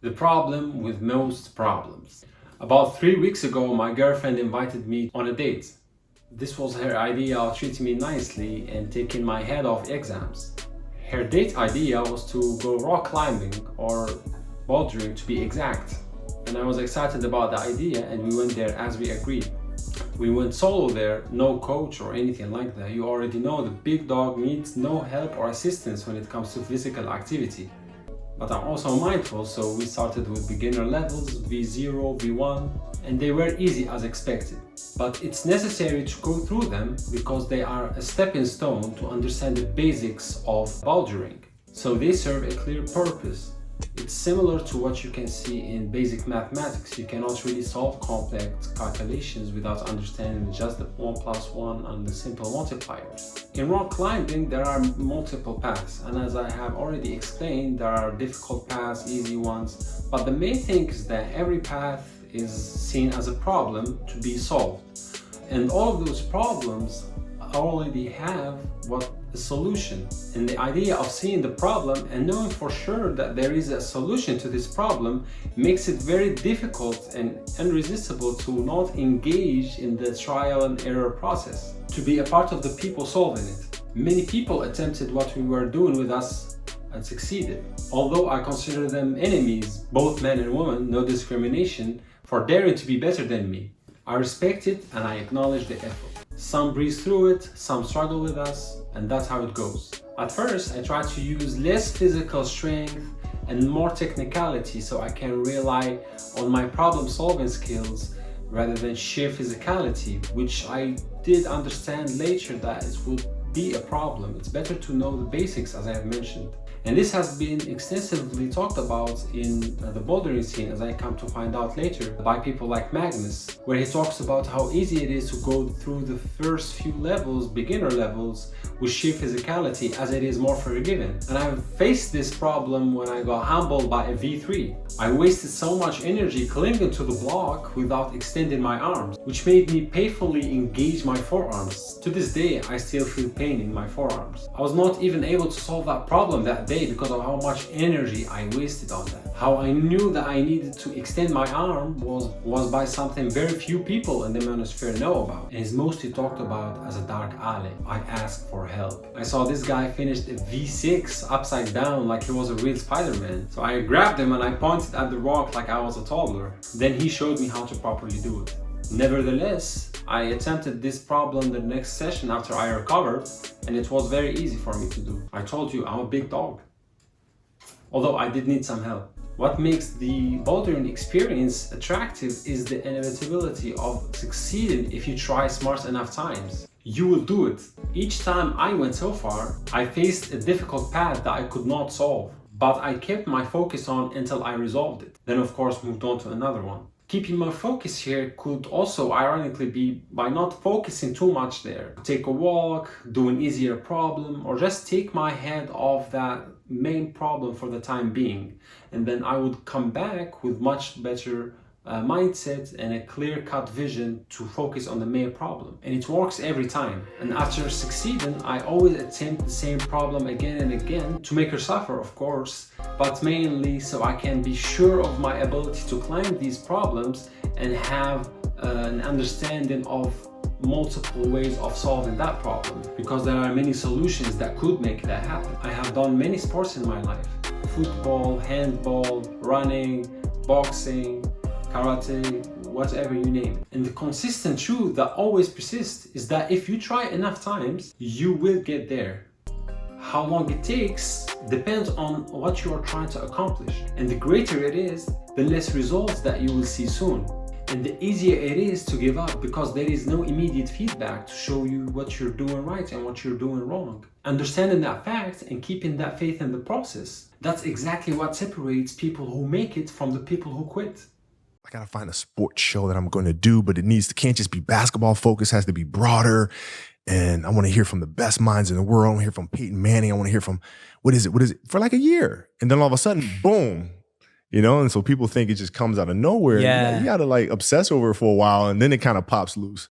The problem with most problems. About 3 weeks ago, my girlfriend invited me on a date. This was her idea of treating me nicely and taking my head off exams. Her date idea was to go rock climbing or bouldering to be exact. And I was excited about the idea and we went there as we agreed. We went solo there, no coach or anything like that. You already know the big dog needs no help or assistance when it comes to physical activity. But I'm also mindful, so we started with beginner levels, V0, V1, and they were easy as expected. But it's necessary to go through them because they are a stepping stone to understand the basics of bouldering. So they serve a clear purpose. It's similar to what you can see in basic mathematics. You cannot really solve complex calculations without understanding just the 1 plus 1 and the simple multipliers. In rock climbing, there are multiple paths, and as I have already explained, there are difficult paths, easy ones, but the main thing is that every path is seen as a problem to be solved. And all of those problems already have a solution. And the idea of seeing the problem and knowing for sure that there is a solution to this problem makes it very difficult and irresistible to not engage in the trial and error process, to be a part of the people solving it. Many people attempted what we were doing with us and succeeded. Although I consider them enemies, both men and women, no discrimination, for daring to be better than me. I respect it and I acknowledge the effort. Some breeze through it, some struggle with us, and that's how it goes. At first, I tried to use less physical strength and more technicality so I can rely on my problem-solving skills rather than sheer physicality, which I did understand later that it would be a problem. It's better to know the basics, as I have mentioned. And this has been extensively talked about in the bouldering scene, as I come to find out later, by people like Magnus, where he talks about how easy it is to go through the first few levels, beginner levels, with sheer physicality as it is more forgiving. And I've faced this problem when I got humbled by a V3. I wasted so much energy clinging to the block without extending my arms, which made me painfully engage my forearms. To this day, I still feel pain in my forearms. I was not even able to solve that problem that day because of how much energy I wasted on that. How I knew that I needed to extend my arm was by something very few people in the manosphere know about, and is mostly talked about as a dark alley. I asked for help. I saw this guy finish a V6 upside down like he was a real Spider-Man. So I grabbed him and I pointed at the rock like I was a toddler. Then he showed me how to properly do it. Nevertheless, I attempted this problem the next session after I recovered, and it was very easy for me to do. I told you, I'm a big dog. Although I did need some help. What makes the bouldering experience attractive is the inevitability of succeeding if you try smart enough times. You will do it. Each time I went so far, I faced a difficult path that I could not solve, but I kept my focus on until I resolved it. Then of course moved on to another one. Keeping my focus here could also ironically be by not focusing too much there. Take a walk, do an easier problem, or just take my head off that main problem for the time being. And then I would come back with much better mindset and a clear-cut vision to focus on the main problem. And it works every time. And after succeeding, I always attempt the same problem again and again to make her suffer, of course, but mainly so I can be sure of my ability to climb these problems and have an understanding of multiple ways of solving that problem, because there are many solutions that could make that happen. I have done many sports in my life: football, handball, running, boxing, karate, whatever you name it. And the consistent truth that always persists is that if you try enough times, you will get there. How long it takes depends on what you are trying to accomplish. And the greater it is, the less results that you will see soon. And the easier it is to give up because there is no immediate feedback to show you what you're doing right and what you're doing wrong. Understanding that fact and keeping that faith in the process, that's exactly what separates people who make it from the people who quit. I gotta find a sports show that I'm going to do, but can't just be basketball focused, has to be broader. And I want to hear from the best minds in the world. I want to hear from Peyton Manning. I want to hear from, what is it, for like a year. And then all of a sudden, boom, and so people think it just comes out of nowhere. Yeah. You gotta like obsess over it for a while and then it kind of pops loose.